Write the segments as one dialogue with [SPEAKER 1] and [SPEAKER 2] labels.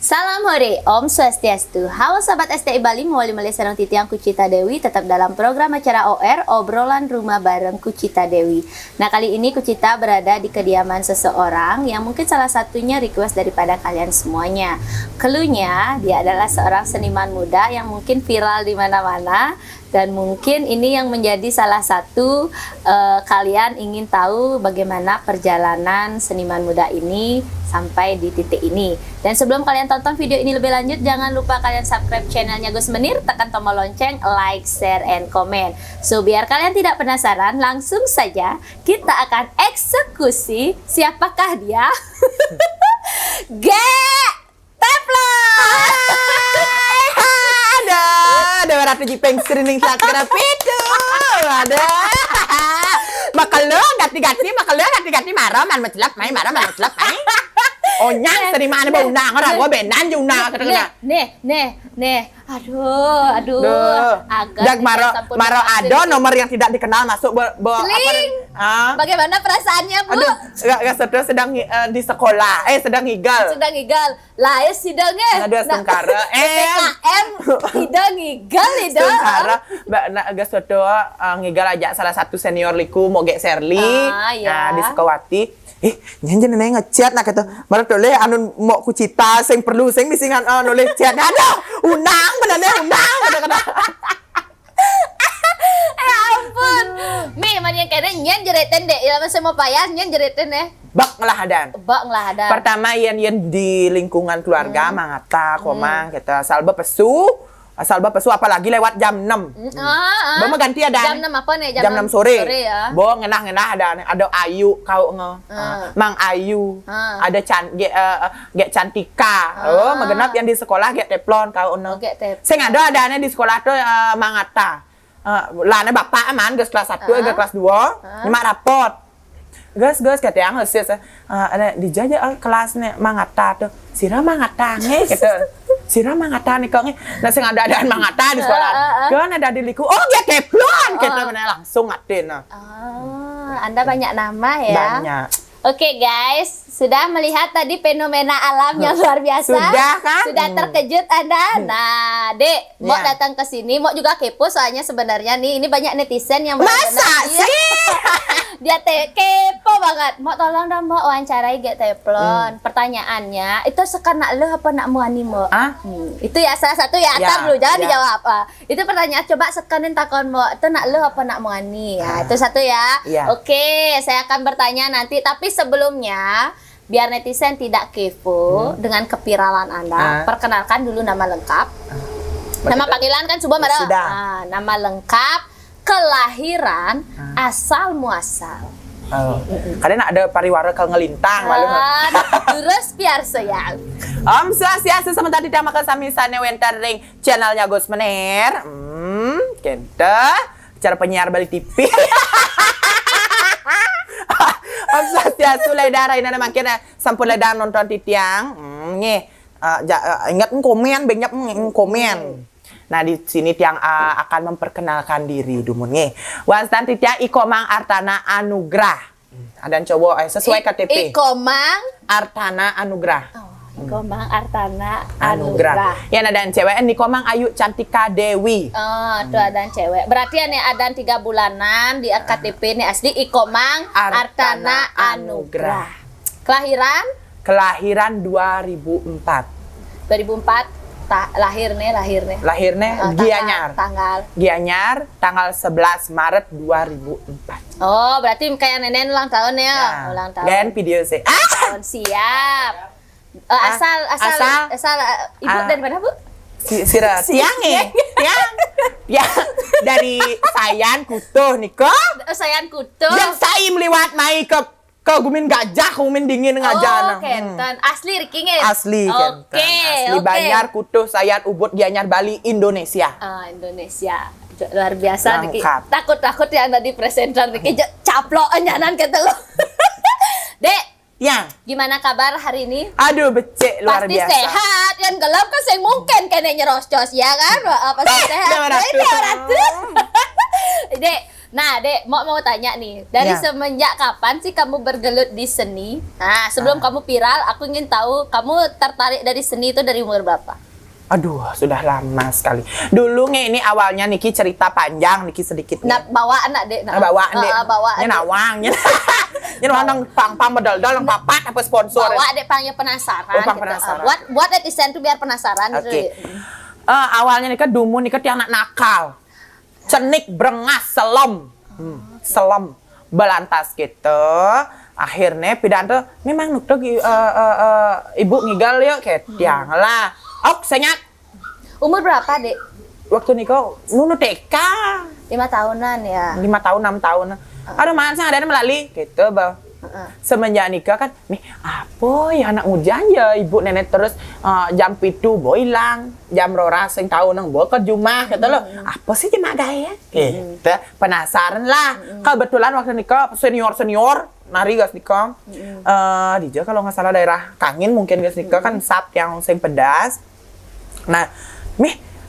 [SPEAKER 1] Salam hore, Om Swastiastu. Halo sahabat STI Bali, mewali mele sareng titiang Kucita Dewi tetap dalam program acara OR, obrolan rumah bareng Kucita Dewi. Nah, kali ini Kucita berada di kediaman seseorang yang mungkin salah satunya request daripada kalian semuanya. Keluhnya, dia adalah seorang seniman muda yang mungkin viral di mana-mana. Dan mungkin ini yang menjadi salah satu kalian ingin tahu bagaimana perjalanan seniman muda ini sampai di titik ini. Dan sebelum kalian tonton video ini lebih lanjut, jangan lupa kalian subscribe channelnya Gus Menir, tekan tombol lonceng, like, share, and comment. So biar kalian tidak penasaran, langsung saja kita akan eksekusi siapakah dia.
[SPEAKER 2] Ada ratu jipeng screening saat kerap itu ada makalo gati marah man macelap mai onyang terima ane bau nang orang gua benan juna kata
[SPEAKER 1] Nih, aduh, agak
[SPEAKER 2] dag maro ada nomor yang tidak dikenal masuk
[SPEAKER 1] bagaimana perasaannya, Bu?
[SPEAKER 2] Aduh, sedang di sekolah, sedang ngigal
[SPEAKER 1] lah ya sidangnya
[SPEAKER 2] ada sengkara
[SPEAKER 1] PKM sidang ngigal
[SPEAKER 2] sengkara agak soto ngigal aja salah satu senior liku mau gek Serli
[SPEAKER 1] ya.
[SPEAKER 2] di Sekawati nyanyi nenek ngechat nak kata malah tole anu mau Kucita sing perlu sing misingan nulis chat aduh unang kata
[SPEAKER 1] ya ampun Mi man yang kena nyen jeretan dek ya masih mau payah nyen jeretan
[SPEAKER 2] bak ngelahadan pertama yen di lingkungan keluarga mangata komang kita salba pesu apalagi lewat jam 6. Bama ganti ada.
[SPEAKER 1] Jam 6 apa nih?
[SPEAKER 2] Jam 6 sore.
[SPEAKER 1] Ya.
[SPEAKER 2] Bo ngenah ada Ayu kau Mang Ayu. Ada gek Cantika. Magenap yang di sekolah gek teplon kau Sing ada di sekolah tuh mangata. Lana bapak aman geus kelas 1 geus kelas 2. Nyimak rapot. Gus katanya hasil ada dijajah kelasnya mangata tuh. Sira mangata gitu. Sira mangata nih kok nah sing ada-adaan mangata di sekolah. Kan ada di liku. Oh, dia teplon gitu langsung ngatin.
[SPEAKER 1] Anda banyak nama ya.
[SPEAKER 2] Banyak.
[SPEAKER 1] Oke guys, sudah melihat tadi fenomena alam yang luar biasa.
[SPEAKER 2] Sudah kan?
[SPEAKER 1] Sudah terkejut Anda. Nah, Dek, mau datang ke sini, mau juga kepo soalnya sebenarnya nih ini banyak netizen yang
[SPEAKER 2] masa sih?
[SPEAKER 1] Dia kepo banget. Mau tolong dong mau wawancarai Gek Teplon. Pertanyaannya, itu sekena lo apa nak muani mo? Itu ya salah satu ya, atar dulu jangan dijawab. Itu pertanyaan coba sekanin takon mo, itu nak lo apa nak muani? Ya, itu satu ya. Oke, saya akan bertanya nanti tapi sebelumnya biar netizen tidak kepo dengan kepiralan Anda, perkenalkan dulu nama lengkap. Nama panggilan kan Subah Mara. Nama lengkap, kelahiran, asal muasal.
[SPEAKER 2] Kadang ada pariwara ke ngelintang malu.
[SPEAKER 1] Terus biar saya.
[SPEAKER 2] Om Swastiastu sementara tidak makan samisane wentering channelnya Gus Menir. Kente cara penyiar Bali TV. Om Swastiastu ledara ini makin sampun ledar nonton titiang. Ingat komen banyak komen. Nah di sini tiang akan memperkenalkan diri dumun Wastan titiang Ikomang Artana Anugrah. Ada coba sesuai KTP.
[SPEAKER 1] Ikomang
[SPEAKER 2] Artana Anugrah.
[SPEAKER 1] Ikomang Artana Anugrah.
[SPEAKER 2] Yang ada cewek Ikomang Ayu Cantika Dewi.
[SPEAKER 1] Tuh ada cewek. Berarti nih ada 3 bulanan di KTP nih asli Ikomang Artana Anugrah. Kelahiran
[SPEAKER 2] 2004.
[SPEAKER 1] 2004 lahirnya Gianyar tanggal 11 Maret 2004. Oh, berarti kayak nenek ulang tahun ya. Ulang tahun.
[SPEAKER 2] Dan video sih.
[SPEAKER 1] Tahun siap. Asal ibu dari mana, Bu?
[SPEAKER 2] Sira tiang dari Sayan Kutuh Niko.
[SPEAKER 1] Sayan Kutuh.
[SPEAKER 2] Yang saim lewat mai ke gumin gajah, gumin dingin ngajana.
[SPEAKER 1] Kenten. Asli rikingin.
[SPEAKER 2] Asli Kenten. Asli Banjar Kutuh Sayan Ubud Gianyar Bali Indonesia.
[SPEAKER 1] Indonesia. Luar biasa Niki. Takut ya anda di presenter Niki caplok nyanan kata lo. Dek.
[SPEAKER 2] Ya.
[SPEAKER 1] Gimana kabar hari ini?
[SPEAKER 2] Aduh becek luar
[SPEAKER 1] pasti
[SPEAKER 2] biasa.
[SPEAKER 1] Pasti sehat. Yang gelap kan saya mungkin kena nyerocos ya kan? Pasti sehat. Dek, Nah, Dek, mau tanya nih, dari
[SPEAKER 2] Ya.
[SPEAKER 1] semenjak kapan sih kamu bergelut di seni? Nah, sebelum kamu viral, aku ingin tahu kamu tertarik dari seni itu dari umur berapa?
[SPEAKER 2] Aduh, sudah lama sekali. Dulu ini awalnya Niki cerita panjang, Niki sedikit.
[SPEAKER 1] Nah, bawaan nak, Dek.
[SPEAKER 2] Bawa Dek.
[SPEAKER 1] Bawa.
[SPEAKER 2] Nya nawang, nya. Nya nang pang bedal-dal nang papat apa sponsor.
[SPEAKER 1] Bawa Dek panggil penasaran.
[SPEAKER 2] Oh, pang
[SPEAKER 1] gitu.
[SPEAKER 2] penasaran.
[SPEAKER 1] Buat netizen tuh biar penasaran.
[SPEAKER 2] Oke. Awalnya Nika Dumu Nika tiang anak nakal. Cenik brengas selem. Selem belantas gitu. Akhirnya pidanto memang nuk ibu ngigal yuk kayak tiang lah. Ok senyat.
[SPEAKER 1] Umur berapa, Dek?
[SPEAKER 2] Waktu niko nunu TK
[SPEAKER 1] 5 tahunan ya.
[SPEAKER 2] 5 tahun 6 tahun. Aduh mana ada melalui gitu bang. Semenjak nikah kan, nih apa ya anak hujan ya ibu nenek terus jam pitu boy hilang, jam roras sing tahu nang boy ke rumah kata lo, apa sih cuma gaya? Gitu, penasaran lah. Kebetulan waktu nikah senior nari gas nikah, dia kalau nggak salah daerah Kangin mungkin gas nikah kan sap yang sing pedas. Nah,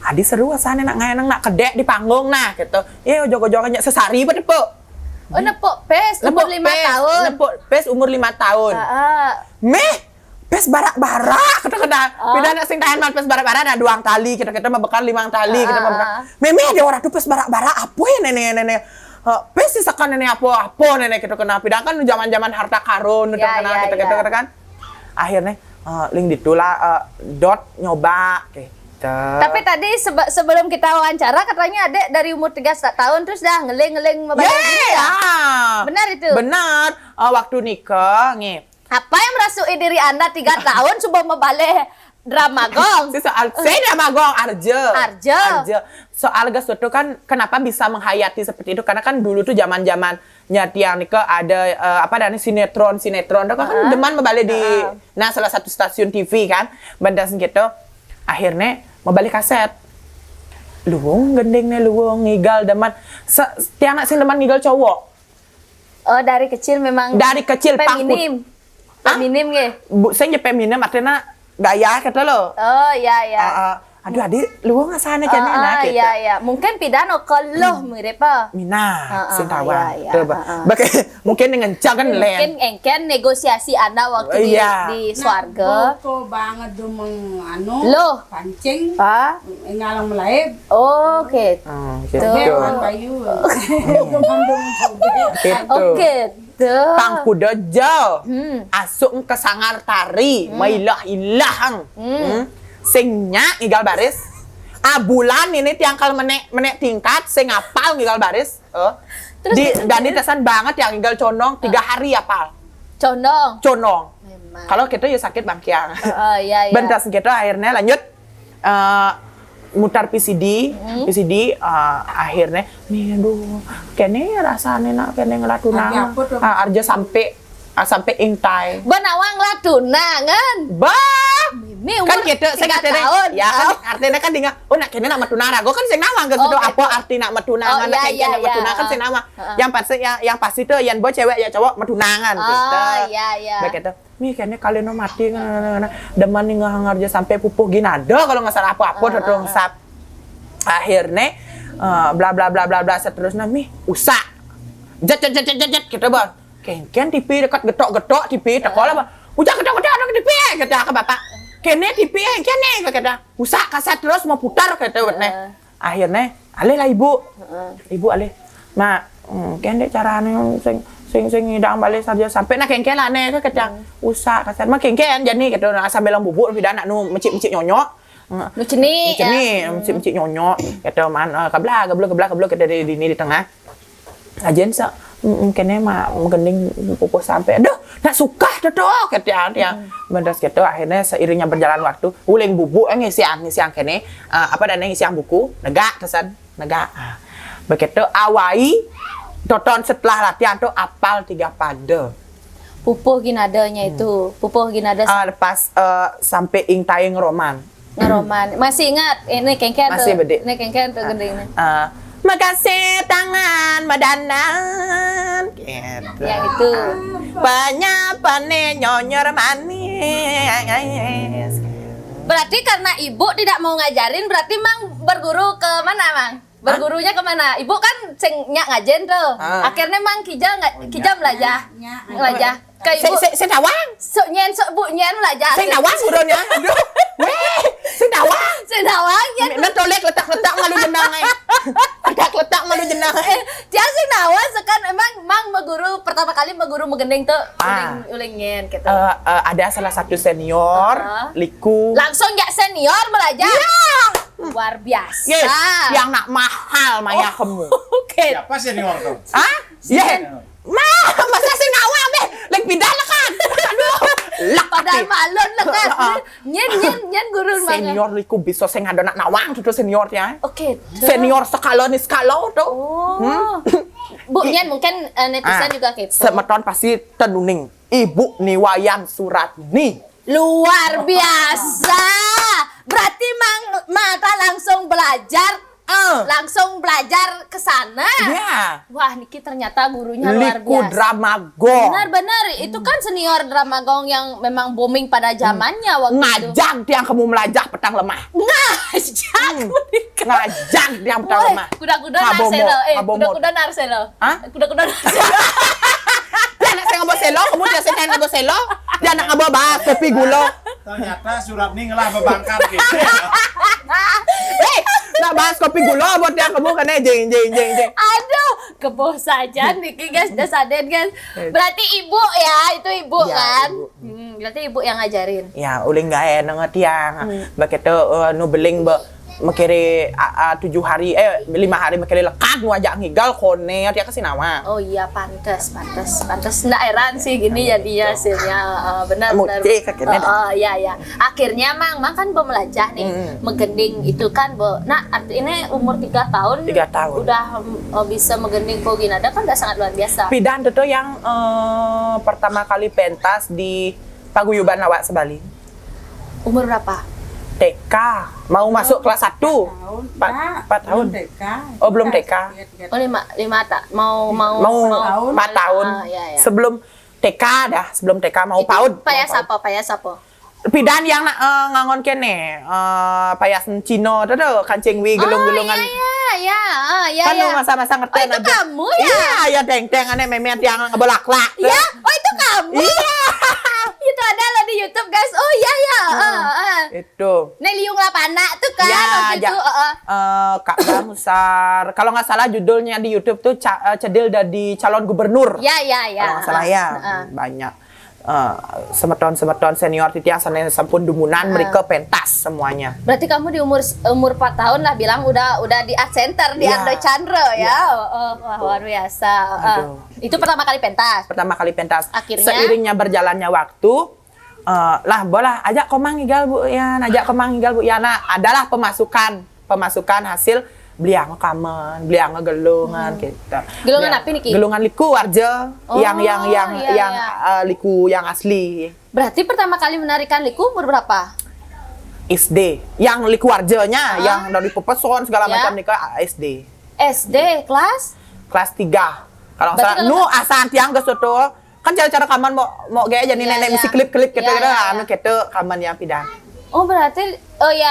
[SPEAKER 2] adi seru asane nak kedek di panggung nah gitu. Jogo-jogonya sesari pada po.
[SPEAKER 1] Oh, nepuk pes umur 5 tahun.
[SPEAKER 2] Nepuk pes umur 5 tahun. Pes barak-barak kata-kata. Beda nak sing tahan man pes barak-barak ada 2 kali, kita mabekal 5 kali, kita mabekal. Ada orang tuh pes barak-barak apa ya nenek. Pes sisakan nenek apa nenek kita kena pidang kan zaman-zaman harta karun kita kan. Akhirnya link ditulah dot nyoba
[SPEAKER 1] Tapi tadi sebelum kita wawancara katanya Adek dari umur 3 tahun terus dah ngeling membayar gini ya? Benar itu?
[SPEAKER 2] Benar. Waktu nikah nih.
[SPEAKER 1] Apa yang merasui diri Anda 3 tahun coba membalik drama gong?
[SPEAKER 2] Saya drama gong Arjo. Soal gas itu kan kenapa bisa menghayati seperti itu karena kan dulu tuh zaman-zamannya tiang nikah ada sinetron itu kan deman membalik di salah satu stasiun TV kan. Bandas gitu. Akhirnya mau balik kaset. Luwung gendengnya luwung ngigal deman. Tiang nak sing deman ngigal cowok.
[SPEAKER 1] Oh, dari kecil memang.
[SPEAKER 2] Dari kecil
[SPEAKER 1] feminim. Feminim nggih.
[SPEAKER 2] Saya feminim artinya gaya kata lo.
[SPEAKER 1] Oh, iya.
[SPEAKER 2] Aduh adik luwung asane jane enak gitu.
[SPEAKER 1] Iya. Mungkin pidano kalau mirip apa?
[SPEAKER 2] Mina, sing tawa.
[SPEAKER 1] Iya.
[SPEAKER 2] Mungkin dengan jangan len.
[SPEAKER 1] Mungkin engken negosiasi Anda waktu di swarga.
[SPEAKER 3] Kok banget dumeng
[SPEAKER 1] Loh.
[SPEAKER 3] pancing. Ngalang melaib.
[SPEAKER 1] Oh, gitu.
[SPEAKER 3] Bewan bayu.
[SPEAKER 2] Gitu.
[SPEAKER 1] Oke.
[SPEAKER 2] Pangku dojo. Asuk ke sangar tari, mailah-ilahang. Singnya ngigal baris. Bulan ini tiangkal menek tingkat sing apal ngigal baris. Dan tesan banget yang ngigal condong 3 hari apal.
[SPEAKER 1] Condong.
[SPEAKER 2] Kalau kita ya sakit bangkiang.
[SPEAKER 1] Iya.
[SPEAKER 2] Bentas gitu akhirnya lanjut mutar PCD, akhirnya aduh kene rasane nak kene ngelatuna. Arjo sampai ingtai.
[SPEAKER 1] Benawang latunangan.
[SPEAKER 2] Kan gitu saya katanya ya kan artinya kan dengan nak kene nak matunara go kan sing nawang ke situ apa arti nak matunangan nak kene nak matunangan kan sing nawang yang pasti tuh yang buat cewek ya cowok matunangan gitu
[SPEAKER 1] iya
[SPEAKER 2] begitu kene kalian mati deman nih ngarjo sampai pupuh ginado kalau nggak salah apa terus sap akhirnya bla bla bla bla bla seterusnya usah jet gitu bang ken TV dekat getok TV tekolah bang udah getok TV kata ke bapak kene TV kene kata usah kaset terus mau putar kata wetne akhirnya alih lah ibu alih kene caranya sing ngidang balik saja sampai nak kengken lah nih kata usah kaset mah kengken jadi gitu sambil lang bubuk tidak nak nu mencik nyonyok
[SPEAKER 1] mencik
[SPEAKER 2] nyonyok kata man kabla kata di tengah ajen sa kene mah menggending pupus sampai aduh nak suka tuh kata dia mendas gitu akhirnya seiringnya berjalan waktu uling bubuk ngisiang kene ngisiang buku negak begitu awai tonton setelah latihan tuh apal 3 pade
[SPEAKER 1] pupuh ginadanya itu pupuh ginada
[SPEAKER 2] pas sampai ingtai ngeroman
[SPEAKER 1] masih ingat ini kengken
[SPEAKER 2] masih bede
[SPEAKER 1] ini kengken tuh gendingnya
[SPEAKER 2] makasih tangan madanan gitu.
[SPEAKER 1] Yang itu
[SPEAKER 2] Penyapane nyonyor manis.
[SPEAKER 1] Berarti karena ibu tidak mau ngajarin berarti Mang berguru ke mana Mang? Bergurunya kemana? Ibu kan sing nyak ngajen tuh. Akhirnya mang kijam belajar. Kayak ibu
[SPEAKER 2] Saya nawang.
[SPEAKER 1] sok bu nyen belajar.
[SPEAKER 2] Saya nawang gurunya. Aduh. Weh, saya nawang.
[SPEAKER 1] Senawang nyen.
[SPEAKER 2] Nak tolek letak-letak malu jenang ai. Letak-letak malu jenang ai.
[SPEAKER 1] Dia senawang sekan emang mang meguru pertama kali meguru megendeng tuh uling nyen gitu.
[SPEAKER 2] Ada salah satu senior liku.
[SPEAKER 1] Langsung ya senior belajar. Luar biasa.
[SPEAKER 2] Yes, yang nak mahal maya kamu.
[SPEAKER 1] Oke.
[SPEAKER 4] Siapa senior tuh?
[SPEAKER 2] Hah? Iya. Masa saya nawang deh. Lek pindah lah kan. Aduh. Lak
[SPEAKER 1] Padahal malon lah kan. Nyen guru mana?
[SPEAKER 2] Senior liku bisa saya ngado nak nawang tuh senior ya.
[SPEAKER 1] Oke.
[SPEAKER 2] Senior skala tuh.
[SPEAKER 1] Oh. Bu nyen mungkin netizen juga kepo.
[SPEAKER 2] Semeton pasti tenuning. Ibu Niwayan Suratni.
[SPEAKER 1] Luar biasa. Berarti mang mata langsung belajar. Langsung belajar ke sana.
[SPEAKER 2] Iya.
[SPEAKER 1] Wah, Niki ternyata gurunya luar
[SPEAKER 2] Liku
[SPEAKER 1] biasa.
[SPEAKER 2] Dramagong.
[SPEAKER 1] Benar-benar, itu kan senior Dramagong yang memang booming pada zamannya waktu itu.
[SPEAKER 2] Ngajak dia kamu melajah petang lemah.
[SPEAKER 1] Ngajak.
[SPEAKER 2] Ngajak dia petang lemah.
[SPEAKER 1] Kuda-kuda
[SPEAKER 2] Ngabomo,
[SPEAKER 1] Narselo.
[SPEAKER 2] ngabomo.
[SPEAKER 1] Kuda-kuda Narselo.
[SPEAKER 2] Hah?
[SPEAKER 1] Kuda-kuda Narselo.
[SPEAKER 2] Dia nak saya ngabo selo, kamu dia saya ngabo selo. Dia nak ngabo bahas kopi gula.
[SPEAKER 4] Ternyata Suratni ngelah bebangkar gitu.
[SPEAKER 2] Nak bahas kopi gula buat dia kamu kena jeng.
[SPEAKER 1] Aduh, keboh saja Niki guys, udah sadar guys. Berarti ibu ya, itu ibu
[SPEAKER 2] Ya,
[SPEAKER 1] kan?
[SPEAKER 2] ibu.
[SPEAKER 1] Berarti ibu yang ngajarin.
[SPEAKER 2] Ya, uling gak enak tiang. Begitu nu beling makere 7 hari 5 hari makere lekat nu ajak ngigal kone dia ke Sinawa.
[SPEAKER 1] Oh iya, pantes. Nggak heran sih gini jadinya hasilnya. Benar.
[SPEAKER 2] Muti kakeknya.
[SPEAKER 1] Iya. Akhirnya mang kan bemelajah nih. Megending itu kan, Nah, ini umur 3 tahun.
[SPEAKER 2] 3 tahun.
[SPEAKER 1] Udah bisa megending Poginada kan udah sangat luar biasa.
[SPEAKER 2] Pidan itu yang pertama kali pentas di Paguyuban Lawak Sebali.
[SPEAKER 1] Umur berapa?
[SPEAKER 2] TK, mau masuk kelas 1. 4 tahun. Oh, belum TK.
[SPEAKER 1] Oh, 5 tak. Mau
[SPEAKER 2] 4 tahun.
[SPEAKER 1] Iya.
[SPEAKER 2] Sebelum TK sebelum TK mau PAUD.
[SPEAKER 1] Payas apa?
[SPEAKER 2] Pidan yang ngangon kene, payas Cino tuh kancing wi gelung-gelungan.
[SPEAKER 1] Iya.
[SPEAKER 2] Kan lu masa-masa ngerti
[SPEAKER 1] itu kamu ya?
[SPEAKER 2] Iya, deng-deng aneh memet yang ngebelak-lak.
[SPEAKER 1] Iya, itu kamu.
[SPEAKER 2] Iya.
[SPEAKER 1] Itu ada loh di YouTube guys. Oh iya.
[SPEAKER 2] Itu.
[SPEAKER 1] Neliung Lapana tuh kan
[SPEAKER 2] Ya,
[SPEAKER 1] waktu itu.
[SPEAKER 2] Kak Damusar. Kalau nggak salah judulnya di YouTube tuh Cedil dari calon gubernur.
[SPEAKER 1] Iya.
[SPEAKER 2] Kalau nggak salah ya, banyak. Semeton senior titiang sana sampun dumunan mereka pentas semuanya.
[SPEAKER 1] Berarti kamu di umur 4 tahun lah bilang udah di Art Center di
[SPEAKER 2] Ya.
[SPEAKER 1] Ando Chandra ya. Wah, luar biasa. Itu pertama kali pentas. Akhirnya?
[SPEAKER 2] Seiringnya berjalannya waktu, bolah ajak komang ngigal Bu Yan, Nah, adalah pemasukan hasil beliang kamen, beliang gelungan gitu.
[SPEAKER 1] Gelungan apa nih, Ki?
[SPEAKER 2] Gelungan liku aja, yang
[SPEAKER 1] iya.
[SPEAKER 2] liku yang asli.
[SPEAKER 1] Berarti pertama kali menarikan liku umur berapa?
[SPEAKER 2] SD, yang liku arjanya, yang dari pepeson segala macam nikah SD.
[SPEAKER 1] SD kelas
[SPEAKER 2] 3. Kalau nggak
[SPEAKER 1] Berarti
[SPEAKER 2] salah, nu asan tiang ke soto kan cara-cara kaman mau gaya jadi
[SPEAKER 1] Iya,
[SPEAKER 2] nenek
[SPEAKER 1] iya.
[SPEAKER 2] misi klip-klip gitu
[SPEAKER 1] Iya.
[SPEAKER 2] anu gitu kaman yang pindah.
[SPEAKER 1] Oh berarti,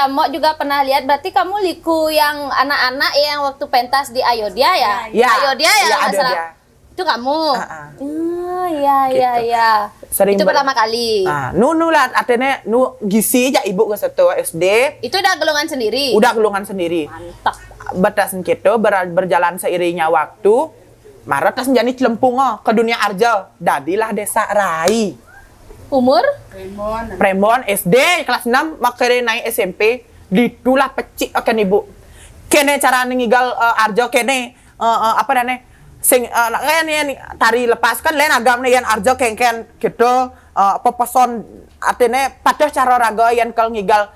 [SPEAKER 1] Mo juga pernah lihat. Berarti kamu liku yang anak-anak yang waktu pentas di Ayodhya ya?
[SPEAKER 2] Ya,
[SPEAKER 1] Ayodhya ya,
[SPEAKER 2] ya,
[SPEAKER 1] nggak salah.
[SPEAKER 2] Ayodhya.
[SPEAKER 1] Itu kamu?
[SPEAKER 2] Gitu.
[SPEAKER 1] Iya.
[SPEAKER 2] Sering
[SPEAKER 1] Itu pertama kali.
[SPEAKER 2] Nu lah artinya nu gisi aja ibu ke soto SD.
[SPEAKER 1] Itu udah gelungan sendiri?
[SPEAKER 2] Udah gelungan sendiri.
[SPEAKER 1] Mantap.
[SPEAKER 2] Batasan gitu berjalan seiringnya waktu. Maret tas menjadi celempung ke dunia arja. Dadilah desa Rai.
[SPEAKER 1] Umur?
[SPEAKER 2] Premon SD kelas 6 makere naik SMP ditulah pecik akan ibu. Kene cara ngigal arjo kene apa dane sing kayak tari lepas kan lain agam nih yang arjo kengken gitu pepeson artinya pada cara raga yang kalau ngigal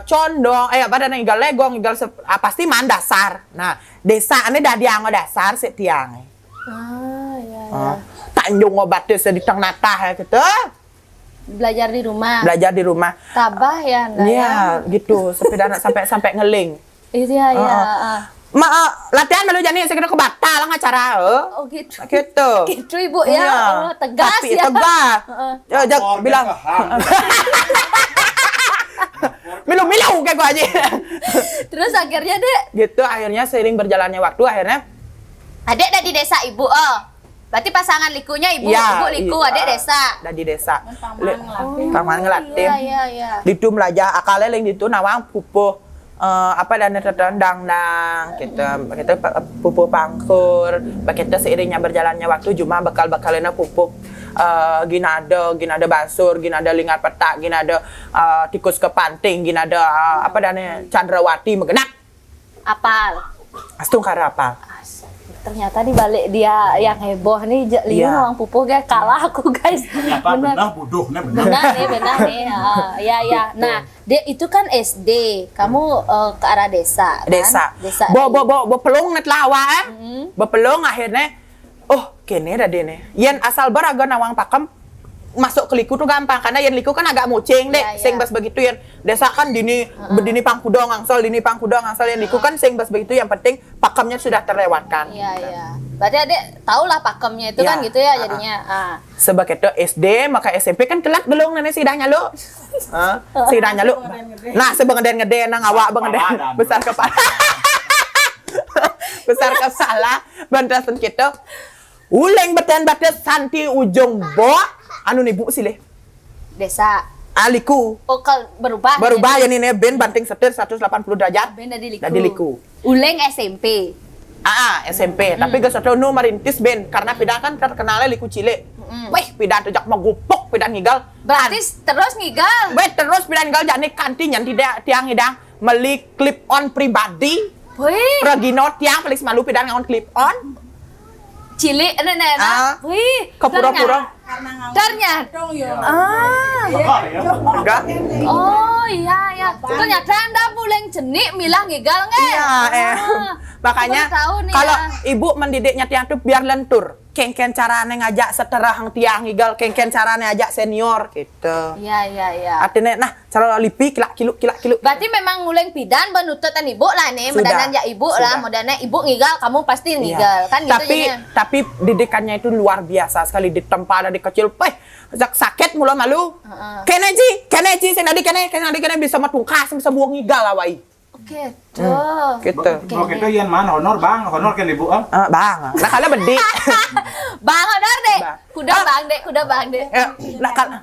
[SPEAKER 2] condong apa dane ngigal legong ngigal pasti man dasar. Nah desa ini dah dianggo dasar setiang.
[SPEAKER 1] Iya.
[SPEAKER 2] Tanjung obatnya sedikit natah gitu.
[SPEAKER 1] Belajar di rumah. Tabah ya, Nda,
[SPEAKER 2] Iya, gitu. Sepeda anak sampai ngeling.
[SPEAKER 1] Iya.
[SPEAKER 2] Latihan malu jani saya kira ke batal lah acara.
[SPEAKER 1] Oh gitu.
[SPEAKER 2] Gitu.
[SPEAKER 1] Gitu ibu ya.
[SPEAKER 2] Iya.
[SPEAKER 1] Oh, tegas
[SPEAKER 2] Tapi
[SPEAKER 1] ya.
[SPEAKER 2] tegas. Jak bilang. Milu kayak gua aja.
[SPEAKER 1] Terus akhirnya dek,
[SPEAKER 2] Gitu akhirnya seiring berjalannya waktu akhirnya
[SPEAKER 1] adek ada di desa ibu. Oh, berarti pasangan likunya ibu, ibu liku, adek desa.
[SPEAKER 2] Ada di desa.
[SPEAKER 3] Paman
[SPEAKER 2] Paman ngelatih.
[SPEAKER 1] Iya.
[SPEAKER 2] Ditu belajar akalnya yang ditu nawang pupuh apa dan dang kita pupuh pangkur kita seiringnya berjalannya waktu cuma bekal-bekalnya pupuh ginada basur ginada lingat petak ginada tikus kepanting ginada apa dan candrawati megenak
[SPEAKER 1] Apal.
[SPEAKER 2] astung karapal.
[SPEAKER 1] Ternyata di balik dia yang heboh nih, Liu
[SPEAKER 2] Iya.
[SPEAKER 1] nawang pupuh guys, kalah aku guys.
[SPEAKER 4] Apa benar bodoh nih benar.
[SPEAKER 1] Benar nih. Ya. Nah, Dek itu kan SD, kamu ke arah desa. Kan?
[SPEAKER 2] Desa. Bo pelung net lawa Bo pelung akhirnya kene dah dia nih. Yen asal baraga nawang pakem masuk ke liku tuh gampang karena yen liku kan agak mucing deh.
[SPEAKER 1] Iya.
[SPEAKER 2] Sing bas begitu yen desa kan dini pangkudong angsal yen liku kan sing bas begitu yang penting pakemnya sudah terlewatkan.
[SPEAKER 1] Iya. Berarti adek tau lah pakemnya itu kan
[SPEAKER 2] Iya.
[SPEAKER 1] gitu ya jadinya.
[SPEAKER 2] Sebagai itu SD maka SMP kan telat gelung nenek sidahnya lu. Sidahnya lu. Nah, sebengeden-ngeden nang awak bengeden besar kepala. Besar kepala bantasan kita. Uleng beten bates santi ujung bo anu nih bu silih.
[SPEAKER 1] Desa.
[SPEAKER 2] Aliku.
[SPEAKER 1] Oh, berubah.
[SPEAKER 2] Ya ini ben banting setir 180 derajat.
[SPEAKER 1] Ben dari liku.
[SPEAKER 2] Dari liku.
[SPEAKER 1] Uleng SMP.
[SPEAKER 2] SMP. Tapi gak satu nu merintis ben karena pidan kan terkenalnya liku cilik. Wih, pidan tejak magupok pidan ngigal.
[SPEAKER 1] Berarti terus ngigal.
[SPEAKER 2] Wih, terus pidan ngigal jane kantin yang tidak tiang hidang meli clip on pribadi.
[SPEAKER 1] Wih,
[SPEAKER 2] Regino tiang paling malu pidan ngon clip on.
[SPEAKER 1] cilik nenek. Wih,
[SPEAKER 2] Kepura-pura.
[SPEAKER 1] ternyata.
[SPEAKER 3] Dong yo.
[SPEAKER 2] Enggak.
[SPEAKER 1] Oh iya. Ternyata Anda puleng jenik milah ngigal nge?
[SPEAKER 2] Iya, makanya
[SPEAKER 1] baru tahu nih
[SPEAKER 2] kalau
[SPEAKER 1] ya.
[SPEAKER 2] ibu mendidiknya tiang tuh biar lentur. Kengken carane ngajak seterah tiang ngigal, kengken carane ajak senior gitu.
[SPEAKER 1] Iya.
[SPEAKER 2] Artinya nah cara lipi kilak kiluk.
[SPEAKER 1] Berarti memang nguleng pidan benututan ibu lah nih,
[SPEAKER 2] Sudah.
[SPEAKER 1] medanan ya ibu lah,
[SPEAKER 2] Sudah.
[SPEAKER 1] modalnya ibu ngigal, kamu pasti ngigal, kan gitu jadinya.
[SPEAKER 2] Tapi didikannya itu luar biasa sekali ditempa dari kecil. Sakit mula malu. Kene ji sing nadi kene bisa matungkas bisa buang ngigal awai.
[SPEAKER 1] Oke, tuh.
[SPEAKER 2] Gitu.
[SPEAKER 4] Kalau kita yang mana honor bang, honor kan ibu ah.
[SPEAKER 2] Bang, nah kala bedi.
[SPEAKER 1] Bang Honor deh.
[SPEAKER 2] Bang.
[SPEAKER 1] Kuda bang deh.
[SPEAKER 2] Nah kala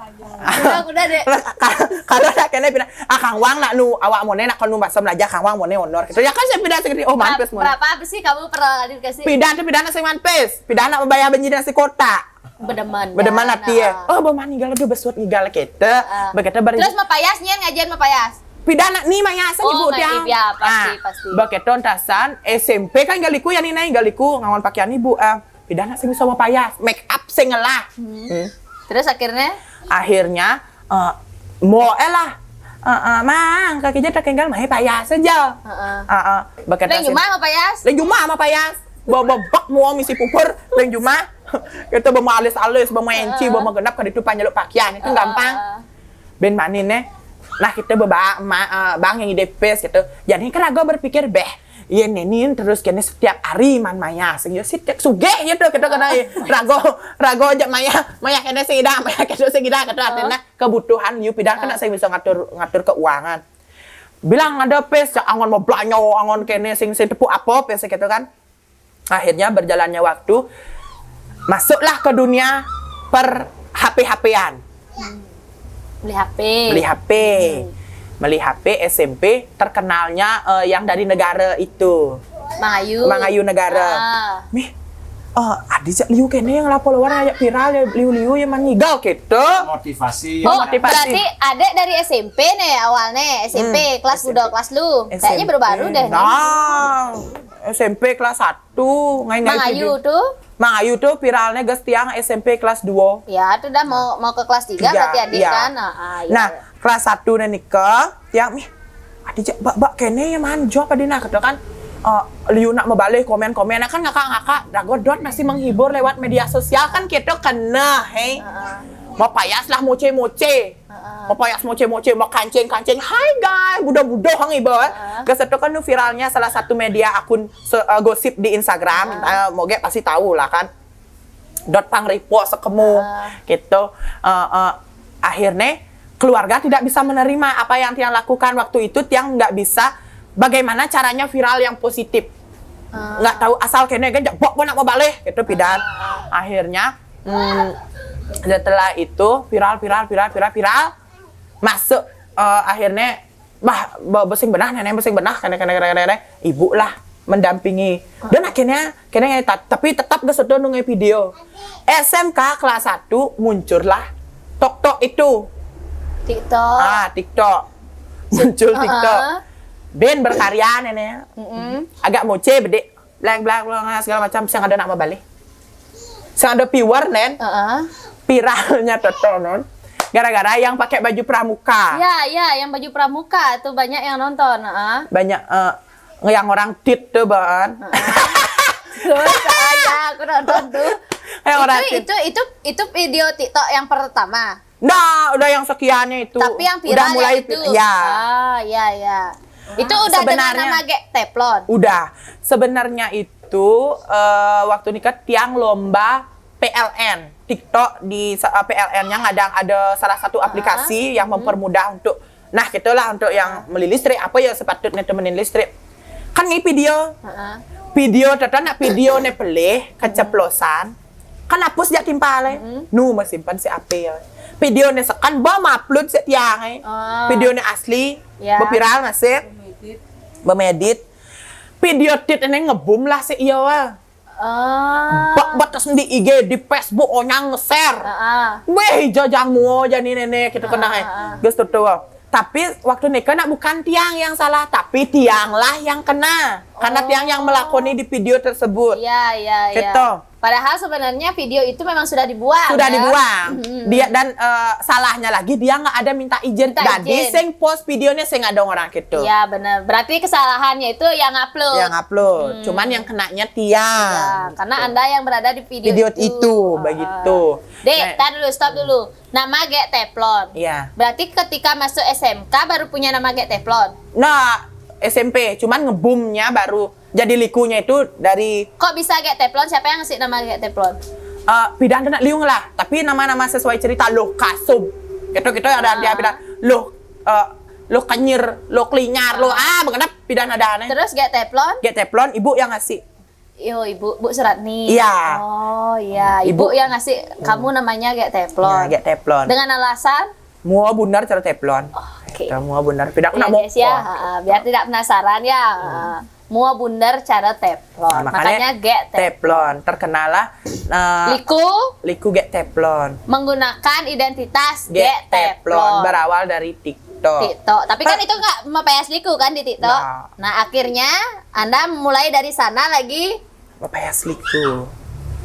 [SPEAKER 1] Kuda deh.
[SPEAKER 2] kalau nak kene pindah Kang Wang nak nu awak mone nak nu basam aja Kang Wang mone honor gitu ya kan saya pindah segede manpes mone
[SPEAKER 1] Berapa sih kamu pernah dikasih?
[SPEAKER 2] pindah sing manpes pindah nak membayar benji nasi kota
[SPEAKER 1] Bedeman.
[SPEAKER 2] bedeman nanti ya bawa mani gal aduh besut ngigal kita begitu bari
[SPEAKER 1] Terus mapayas nyen ngajian mapayas.
[SPEAKER 2] pidana nih mayasan ibu tiang
[SPEAKER 1] ya, pasti.
[SPEAKER 2] beketon tasan SMP kan galiku ya nina galiku ngawan pakaian ibu pidana sing bisa mapayas make up sing ngelah
[SPEAKER 1] Terus akhirnya
[SPEAKER 2] mau lah mang kakinya tak tinggal mah payas saja beketon
[SPEAKER 1] Leng Jumah mapayas.
[SPEAKER 2] Leng Jumah mapayas bawa bak mau misi pupur Leng Jumah kita bawa alis-alis bawa enci bawa genap kan itu panjaluk pakaian itu gampang ben maninnya nah kita bawa bang yang ide pes gitu jadi kan aku berpikir iya nenin terus kene setiap hari man maya sing yo sitek sugih ya tuh kita kena rago aja maya kene sing ida maya kene sing ida kata artinya kebutuhan yu pidan kan saya bisa ngatur keuangan bilang ada pes angon mau belanja angon kene sing tepuk apa pes gitu kan akhirnya berjalannya waktu masuklah ke dunia per HP-HPan
[SPEAKER 1] Beli HP.
[SPEAKER 2] Beli HP SMP terkenalnya yang dari negara itu. Mangayu negara. Mih, adik Liu kene yang lapor luar aja viral ya Liu yang meninggal gitu.
[SPEAKER 4] Motivasi.
[SPEAKER 2] Motivasi.
[SPEAKER 1] Berarti adek dari SMP nih awalnya SMP kelas
[SPEAKER 2] SMP.
[SPEAKER 1] udah kelas lu. Kayaknya baru-baru deh.
[SPEAKER 2] Nah, SMP kelas 1
[SPEAKER 1] Mangayu tuh.
[SPEAKER 2] Mangayu tuh viralnya gas tiang SMP kelas 2.
[SPEAKER 1] Ya, itu udah mau ke kelas 3 berarti adik kan. Iya.
[SPEAKER 2] Nah, kelas 1 nih nikah, tiang mih. Adik bak kene ya manjo apa dina kata kan. Liu nak membalik komen-komen kan ngakak-ngakak dagodot masih menghibur lewat media sosial kan kita kena hei. Mau payas lah moce-moce. Mau payas moce-moce, mau kancing-kancing. Hai guys, budak-budak hang ibu. Kesetu kan viralnya salah satu media akun gosip di Instagram. Moge pasti tahu lah kan. .pangripo sekemu gitu. Akhirnya keluarga tidak bisa menerima apa yang tiang lakukan waktu itu tiang nggak bisa bagaimana caranya viral yang positif. Nggak tahu asal kene kan jebok nak mau balik gitu pidan. Akhirnya setelah itu viral masuk akhirnya besing benah nenek besing benah karena ibu lah mendampingi dan akhirnya tapi tetap gak sedang nunggu video. SMK kelas 1 muncullah TikTok itu. TikTok muncul TikTok. Ben berkarya nenek. Agak moce bedek blank segala macam yang ada nak balik. Yang ada viewer nen. Viralnya tonton gara-gara yang pakai baju pramuka.
[SPEAKER 1] Ya, yang baju pramuka tuh banyak yang nonton.
[SPEAKER 2] Banyak yang orang tit tuh ban.
[SPEAKER 1] Terus aku nonton tuh. Itu video TikTok yang pertama.
[SPEAKER 2] Nah, udah yang sekiannya itu.
[SPEAKER 1] Tapi yang viral
[SPEAKER 2] udah mulai
[SPEAKER 1] itu.
[SPEAKER 2] Ya.
[SPEAKER 1] Ya. Itu udah dengan nama Get Teflon.
[SPEAKER 2] Udah. Sebenarnya itu waktu nikah tiang lomba PLN. TikTok di PLN-nya ada salah satu aplikasi yang mempermudah untuk gitulah untuk yang beli listrik apa ya sepatutnya temenin listrik. Kan ini video. Video nak video ne pelih keceplosan. Kan hapus jak timpale. Nu simpan si AP ya. Video ne sekan upload si tiang. Video ne asli, viral masih. Bemedit. Video tit ini ngebum lah si iya wah. Batas di IG, di Facebook, orang nge-share. Weh, jajang mua jadi nenek kita kena Gus tuh. Tapi waktu nikah bukan tiang yang salah, tapi tiang lah yang kena. Karena tiang yang melakoni di video tersebut.
[SPEAKER 1] Iya.
[SPEAKER 2] Gitu.
[SPEAKER 1] Padahal sebenarnya video itu memang sudah dibuang.
[SPEAKER 2] Dibuang. Dia dan salahnya lagi dia nggak ada minta izin. Jadi sing post videonya sing ada orang gitu.
[SPEAKER 1] Iya benar. Berarti kesalahannya itu yang upload.
[SPEAKER 2] Cuman yang kenanya tiang.
[SPEAKER 1] Ya, karena Anda yang berada di video
[SPEAKER 2] itu. Begitu.
[SPEAKER 1] Dek, tar dulu, stop dulu. Nama Get Teflon.
[SPEAKER 2] Iya.
[SPEAKER 1] Berarti ketika masuk SMK baru punya nama Get Teflon.
[SPEAKER 2] Nah, SMP, cuman ngebumnya baru jadi likunya itu dari.
[SPEAKER 1] Kok bisa Get Teflon? Siapa yang ngasih nama Get Teflon?
[SPEAKER 2] Bidan kena liung lah, tapi nama-nama sesuai cerita loh kasub. Gitu ada dia bidan loh kenyir, loh klinyar, loh mengenap bidan ada aneh.
[SPEAKER 1] Terus Get Teflon?
[SPEAKER 2] Get Teflon ibu yang ngasih.
[SPEAKER 1] Bu Suratni.
[SPEAKER 2] Iya.
[SPEAKER 1] Oh iya, ibu yang ngasih kamu namanya Get Teflon.
[SPEAKER 2] Get Teflon.
[SPEAKER 1] Dengan alasan?
[SPEAKER 2] Mua bundar cara teflon.
[SPEAKER 1] Oke.
[SPEAKER 2] Mua bundar tidak kena
[SPEAKER 1] guys ya, biar tidak penasaran ya. Mua bundar cara teflon. Makanya Get
[SPEAKER 2] Teflon. Terkenalah Liku Get Teflon.
[SPEAKER 1] Menggunakan identitas
[SPEAKER 2] Get Teflon. Berawal dari TikTok.
[SPEAKER 1] Tapi kan itu nggak membayas Liku kan di TikTok. Nah akhirnya Anda mulai dari sana lagi.
[SPEAKER 2] Membayas Liku.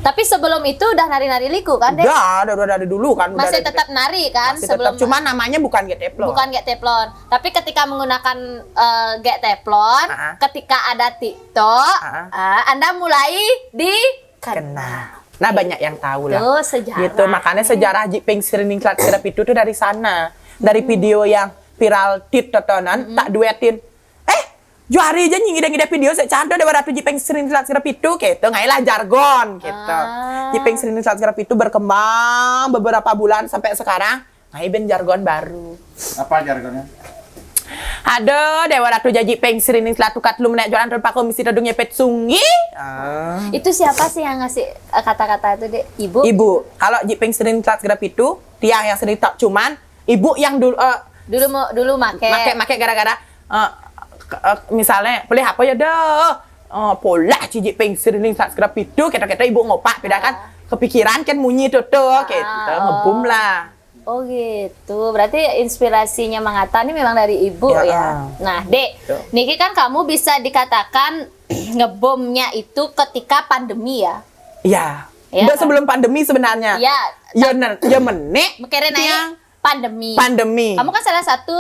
[SPEAKER 1] Tapi sebelum itu udah nari-nari Liku kan, Dek?
[SPEAKER 2] Udah dari dulu kan.
[SPEAKER 1] Masih tetap nari kan?
[SPEAKER 2] Sebelum cuma namanya bukan Get Teflon.
[SPEAKER 1] Bukan Get Teflon. Tapi ketika menggunakan Get Teflon, ketika ada TikTok, Anda mulai dikenal.
[SPEAKER 2] Nah, banyak yang tahu lah.
[SPEAKER 1] Tuh, sejarah.
[SPEAKER 2] Gitu, makanya sejarah Jiping Srining Klat Sirap itu tuh dari sana. Dari video yang viral tontonan, tak duetin. Juari aja ngide-ngide video secanda ada waratu Jiping Srining Klat Sirap itu gitu, ngailah jargon gitu. Jiping Srining Klat Sirap itu berkembang beberapa bulan sampai sekarang, ngaiben jargon baru.
[SPEAKER 4] Apa jargonnya?
[SPEAKER 2] Ada dewa ratu jaji peng Srining Klat Tukat lu menaik jualan tanpa komisi tadung nyepet sungi.
[SPEAKER 1] Itu siapa sih yang ngasih kata-kata itu, Dek? Ibu?
[SPEAKER 2] Ibu. Kalau Jiping Srining Klat Sirap itu tiang yang sering tak cuman ibu yang dulu make gara-gara misalnya boleh apa ya pola cici peng Srining Klat Sirap itu kita ibu ngopak beda kan kepikiran kan munyi tuh gitu ngebum lah.
[SPEAKER 1] Oh gitu, berarti inspirasinya Mangata ini memang dari ibu ya. Nah, Dek, Niki kan kamu bisa dikatakan ngebomnya itu ketika pandemi ya?
[SPEAKER 2] Iya. Udah kan? Sebelum pandemi sebenarnya.
[SPEAKER 1] Iya.
[SPEAKER 2] Ya menek.
[SPEAKER 1] Makanya pandemi.
[SPEAKER 2] Kamu
[SPEAKER 1] kan salah satu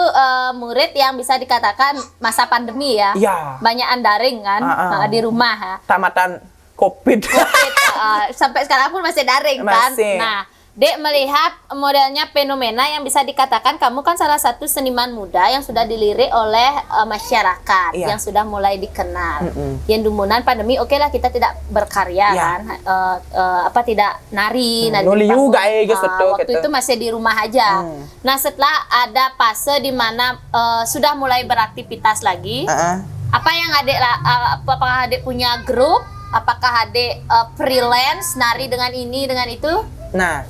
[SPEAKER 1] murid yang bisa dikatakan masa pandemi ya?
[SPEAKER 2] Iya.
[SPEAKER 1] Banyakan daring kan di rumah.
[SPEAKER 2] Tamatan COVID.
[SPEAKER 1] Sampai sekarang pun masih daring kan? Nah, Dek melihat modelnya fenomena yang bisa dikatakan kamu kan salah satu seniman muda yang sudah dilirik oleh masyarakat, yang sudah mulai dikenal. Yang dumunan pandemi, oke lah kita tidak berkarya kan, tidak nari, waktu itu masih di rumah aja. Nah setelah ada fase di mana sudah mulai beraktivitas lagi, Apa yang adek apakah adek punya grup? Apakah adek freelance nari dengan ini dengan itu?
[SPEAKER 2] Nah,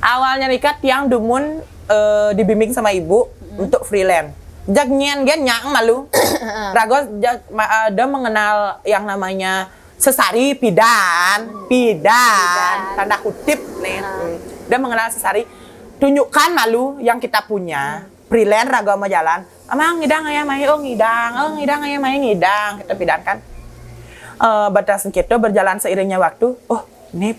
[SPEAKER 2] awalnya nikah tiang dumun dibimbing sama ibu untuk freelance. Jak nyen gen nyang malu. Rago dia mengenal yang namanya sesari pidan, tanda kutip nih. Dia mengenal sesari. Tunjukkan malu yang kita punya. Freelance rago sama jalan. Amang ngidang ayah mai ngidang ayah mai ngidang. Kita pidankan. Batasan kita berjalan seiringnya waktu. Oh, ini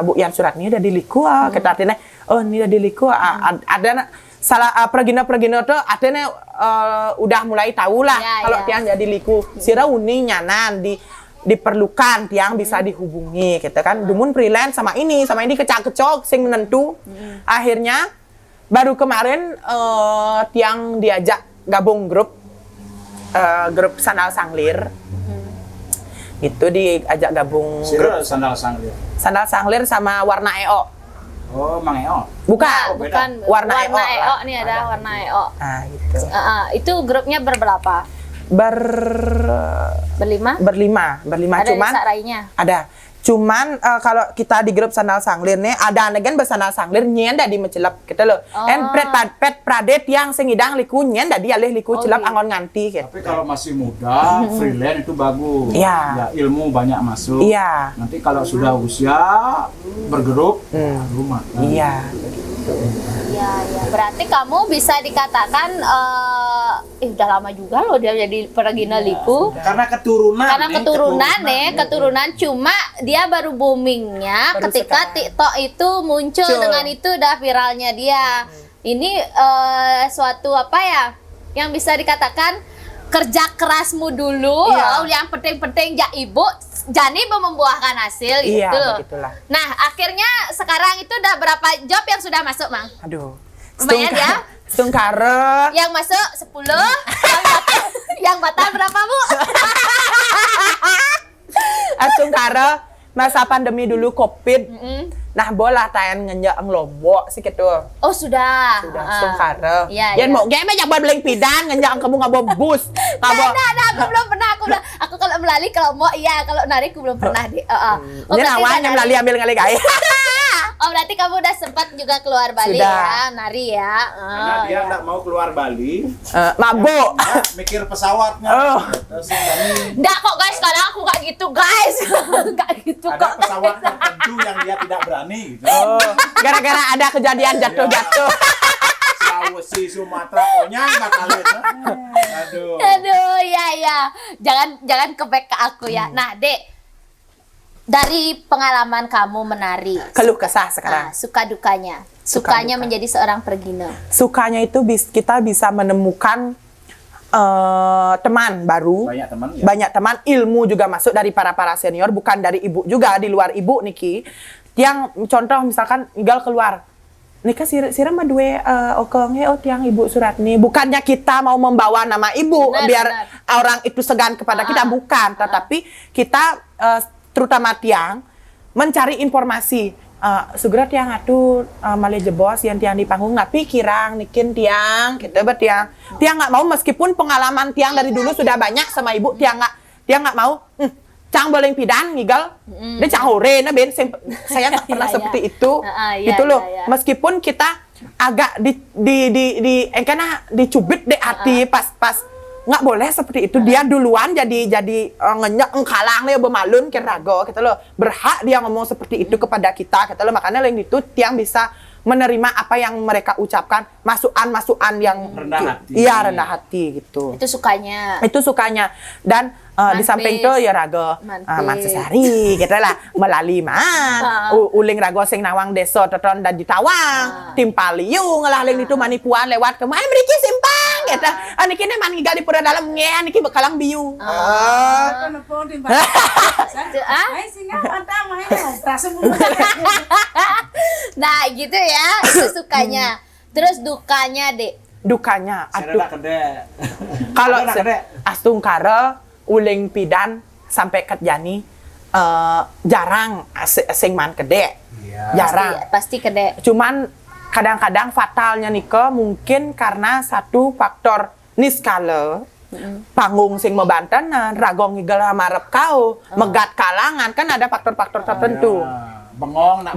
[SPEAKER 2] Bu Yan Surat ini udah diliku. Kita artinya, oh ini udah diliku. Ada salah pergina tuh artinya udah mulai tahu lah kalau tiang jadi liku. Sira uni nyanan diperlukan tiang bisa dihubungi gitu kan. Dumun freelance sama ini kecak-kecok sing menentu. Akhirnya baru kemarin tiang diajak gabung grup Sandal Sanglir. Itu diajak gabung grup
[SPEAKER 4] Sandal Sanglir.
[SPEAKER 2] Sandal Sanglir sama Warna EO.
[SPEAKER 4] Oh, Mang Eo.
[SPEAKER 1] Bukan.
[SPEAKER 2] Warna EO
[SPEAKER 1] nih ada warna EO.
[SPEAKER 2] Nah, gitu.
[SPEAKER 1] Itu grupnya berberapa? Berlima?
[SPEAKER 2] Berlima.
[SPEAKER 1] Ada
[SPEAKER 2] Cuman
[SPEAKER 1] rainya?
[SPEAKER 2] ada. Cuman kalau kita di grup Sandal Sanglir nih ada anegan bersandal Sanglir nyen di mencelap gitu loh. Pet pradet yang sengidang liku nyen di alih liku celap angon nganti gitu.
[SPEAKER 4] Tapi kalau masih muda, freelance itu bagus.
[SPEAKER 2] Iya.
[SPEAKER 4] Ya, ilmu banyak masuk.
[SPEAKER 2] Iya.
[SPEAKER 4] Nanti kalau sudah usia bergerak, rumah.
[SPEAKER 2] Iya.
[SPEAKER 1] Iya. Berarti kamu bisa dikatakan udah lama juga loh dia jadi peragina liku.
[SPEAKER 4] Karena keturunan.
[SPEAKER 1] Keturunan cuma dia baru boomingnya
[SPEAKER 2] Baru
[SPEAKER 1] ketika
[SPEAKER 2] sekarang.
[SPEAKER 1] TikTok itu muncul dengan itu udah viralnya dia. Ini suatu apa ya yang bisa dikatakan kerja kerasmu dulu, yang penting-penting ya ibu jani membuahkan hasil
[SPEAKER 2] Iya,
[SPEAKER 1] gitu.
[SPEAKER 2] begitulah.
[SPEAKER 1] Nah, akhirnya sekarang itu udah berapa job yang sudah masuk, Mang?
[SPEAKER 2] Aduh.
[SPEAKER 1] Lumayan ya?
[SPEAKER 2] Stungkare.
[SPEAKER 1] Yang masuk 10, yang batal berapa, Bu?
[SPEAKER 2] Stungkare masa pandemi dulu Covid. Nah, bola tayan ngenjak Lombok sih gitu.
[SPEAKER 1] Oh, sudah.
[SPEAKER 2] Stungkare.
[SPEAKER 1] Iya,
[SPEAKER 2] Yan
[SPEAKER 1] iya.
[SPEAKER 2] mau game jak beling pidan ngenjak kamu ngabo bus.
[SPEAKER 1] Aku belum pernah. Aku kalau melali kalau mau iya, kalau nari aku belum pernah deh. Oh,
[SPEAKER 2] Ini
[SPEAKER 1] berarti
[SPEAKER 2] awalnya
[SPEAKER 1] udah
[SPEAKER 2] melali
[SPEAKER 1] nari.
[SPEAKER 2] ambil ngali gaya.
[SPEAKER 1] Oh, berarti kamu udah sempat juga keluar Bali
[SPEAKER 2] Sudah.
[SPEAKER 1] ya, nari ya.
[SPEAKER 4] Karena dia
[SPEAKER 1] iya.
[SPEAKER 4] nggak mau keluar Bali,
[SPEAKER 2] Mabuk.
[SPEAKER 4] ya, mikir pesawatnya.
[SPEAKER 2] Oh.
[SPEAKER 4] Terus ini
[SPEAKER 1] Nggak kok guys, sekarang aku nggak gitu guys. Nggak gitu
[SPEAKER 4] ada
[SPEAKER 1] kok.
[SPEAKER 4] pesawat tertentu yang dia tidak berani. Gitu.
[SPEAKER 2] Oh, gara-gara ada kejadian jatuh-jatuh.
[SPEAKER 4] Sulawesi, Sumatera, pokoknya batalin. Aduh.
[SPEAKER 1] Aduh, ya. Jangan ke-back ke aku ya. Nah, Dek, dari pengalaman kamu menari,
[SPEAKER 2] Keluh kesah sekarang.
[SPEAKER 1] suka dukanya.
[SPEAKER 2] Suka
[SPEAKER 1] Sukanya
[SPEAKER 2] duka.
[SPEAKER 1] menjadi seorang pergina.
[SPEAKER 2] Sukanya itu kita bisa menemukan teman baru.
[SPEAKER 4] Banyak teman ya.
[SPEAKER 2] Banyak teman, ilmu juga masuk dari para senior, bukan dari ibu juga, di luar ibu Niki. Yang contoh misalkan Igal keluar, Nika sira mah dua okong tiang Ibu Suratni. Bukannya kita mau membawa nama ibu biar orang itu segan kepada kita, bukan. Tetapi kita terutama tiang mencari informasi. Segera tiang atuh malih jebos yang tiang di panggung ngapi kirang nikin tiang gitu tiang nggak mau meskipun pengalaman tiang dari dulu sudah banyak sama ibu tiang nggak mau cang boleh pidan ngigal dia cang hore nah ben saya nggak pernah seperti itu gitu loh meskipun kita agak karena dicubit deh hati pas nggak boleh seperti itu dia duluan jadi ngenyak engkalang nih bemalun kirago gitu loh berhak dia ngomong seperti itu kepada kita gitu loh makanya lain itu tiang bisa menerima apa yang mereka ucapkan masukan yang rendah hati gitu
[SPEAKER 1] Itu sukanya.
[SPEAKER 2] dan di samping itu ya rago mansesari gitu lah melalui uling rago sing nawang deso teton dan ditawang timpaliu ngelaling itu manipuan lewat kemana mereka simpang gitu niki ne manigal di pura dalam nge niki bekalang biu
[SPEAKER 1] Nah, gitu ya. Itu sukanya. Terus dukanya, Dek.
[SPEAKER 2] dukanya aduh
[SPEAKER 4] Kede.
[SPEAKER 2] kalau
[SPEAKER 4] Ada kede.
[SPEAKER 2] astungkara uling pidan sampai ket jani jarang sing man kede jarang
[SPEAKER 1] Pasti kede.
[SPEAKER 2] cuman kadang-kadang fatalnya Nike mungkin karena satu faktor niskala panggung sing mebantenan, ragong ngigel marep kau, megat kalangan, kan ada faktor-faktor tertentu.
[SPEAKER 4] Bengong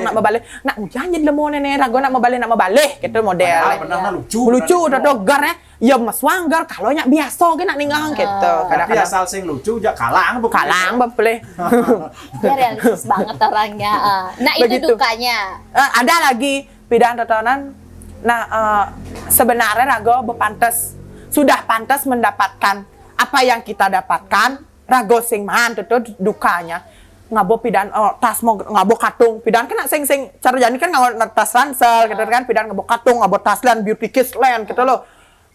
[SPEAKER 2] Nak membalik. Nak janji lemo nenek rago nak membalik gitu model.
[SPEAKER 4] Benar lucu.
[SPEAKER 2] Lucu dogar ya mas wanggar kalau nyak biasa ge nak ninggang gitu.
[SPEAKER 4] Tapi
[SPEAKER 2] Kadang-kadang
[SPEAKER 4] asal sing lucu aja kalang
[SPEAKER 2] bepeleh.
[SPEAKER 1] Dia realistis banget orangnya. Nah, itu
[SPEAKER 2] Begitu.
[SPEAKER 1] dukanya.
[SPEAKER 2] Ada lagi pidaan tatanan. Nah, sebenarnya rago sudah pantas mendapatkan apa yang kita dapatkan. Rago sing man itu dukanya. Ngabo pidan tas mau ngabo katung pidan kan sing cara jani kan ngabo tas ransel gitu kan pidan ngabo katung ngabo tas lan beauty kiss land gitu loh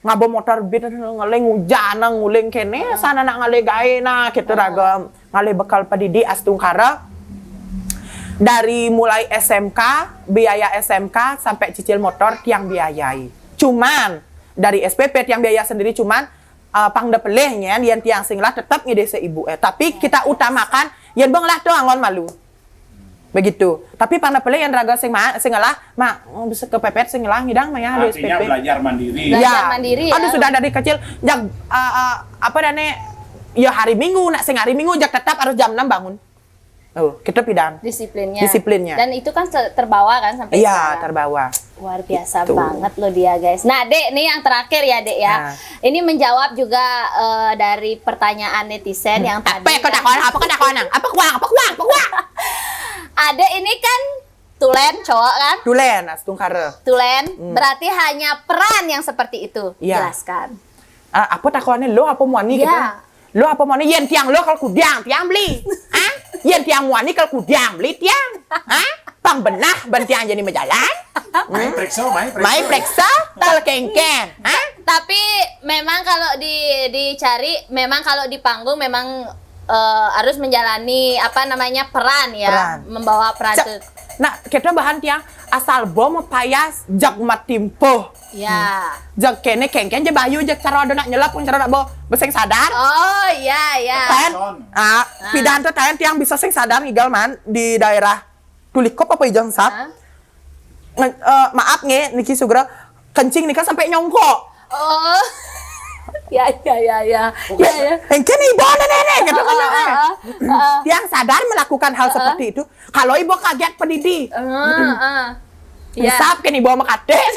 [SPEAKER 2] ngabo motor beat ngeleng hujan nguling kene sana nak ngale gawe nah gitu raga ngale bekal padidi astungkara dari mulai SMK biaya SMK sampai cicil motor tiang biayai cuman dari SPP tiang biaya sendiri cuman pangda pelehnya yang tiang singlah tetap ngide ibu tapi kita utamakan yen bang lah tuh angon malu. Begitu. Tapi pangda peleh yang raga singalah mak bisa kepepet singalah ngidang mah ya di
[SPEAKER 4] Artinya
[SPEAKER 2] SPP.
[SPEAKER 4] belajar mandiri.
[SPEAKER 1] Belajar mandiri ya.
[SPEAKER 2] Aduh sudah dari kecil jak apa dane ya hari Minggu nak sing hari Minggu jak tetap harus jam 6 bangun. Oh, kita pidan. Disiplinnya.
[SPEAKER 1] Dan itu kan terbawa kan sampai
[SPEAKER 2] Iya,
[SPEAKER 1] sekarang.
[SPEAKER 2] terbawa.
[SPEAKER 1] Luar biasa
[SPEAKER 2] Gitu.
[SPEAKER 1] banget loh dia guys. Nah Dek, nih yang terakhir ya Dek ya.
[SPEAKER 2] Nah.
[SPEAKER 1] Ini menjawab juga dari pertanyaan netizen yang tadi.
[SPEAKER 2] Apa kau takon? Apa kuang?
[SPEAKER 1] Adek ini kan tulen cowok kan?
[SPEAKER 2] Dulen astungkara.
[SPEAKER 1] Tulen, berarti hanya peran yang seperti itu.
[SPEAKER 2] Iya.
[SPEAKER 1] Jelaskan.
[SPEAKER 2] Apa takonnya lo apa muani
[SPEAKER 1] Iya.
[SPEAKER 2] gitu? Lo apa muani yen tiang lo kalau kudiang tiang beli. Yen tiang muani kalau kudiang beli tiang. Pang benah ban tiang jadi menjalan.
[SPEAKER 4] Main
[SPEAKER 2] Preksa tal kengken.
[SPEAKER 1] Tapi memang kalau dicari, memang kalau di panggung memang harus menjalani apa namanya peran ya,
[SPEAKER 2] Peran.
[SPEAKER 1] membawa peran itu.
[SPEAKER 2] Nah, kita bahan tiang asal bom payas jag matimpo.
[SPEAKER 1] Ya.
[SPEAKER 2] Jak kene kengken je bayu jak cara ada nak nyelap pun cara nak bo beseng sadar.
[SPEAKER 1] Oh iya ya.
[SPEAKER 2] Tahan, pidan tuh tahan tiang bisa sing sadar ngigal man di daerah Tulikop apa Ijang Sap. Maaf nge, niki sugra kencing nika sampai nyongkok.
[SPEAKER 1] Oh. Ya.
[SPEAKER 2] Engken ibu nenek gitu kan. Tiang sadar melakukan hal seperti itu. Kalau ibu kaget pedidi.
[SPEAKER 1] Ya.
[SPEAKER 2] Sap kan ibu sama kades.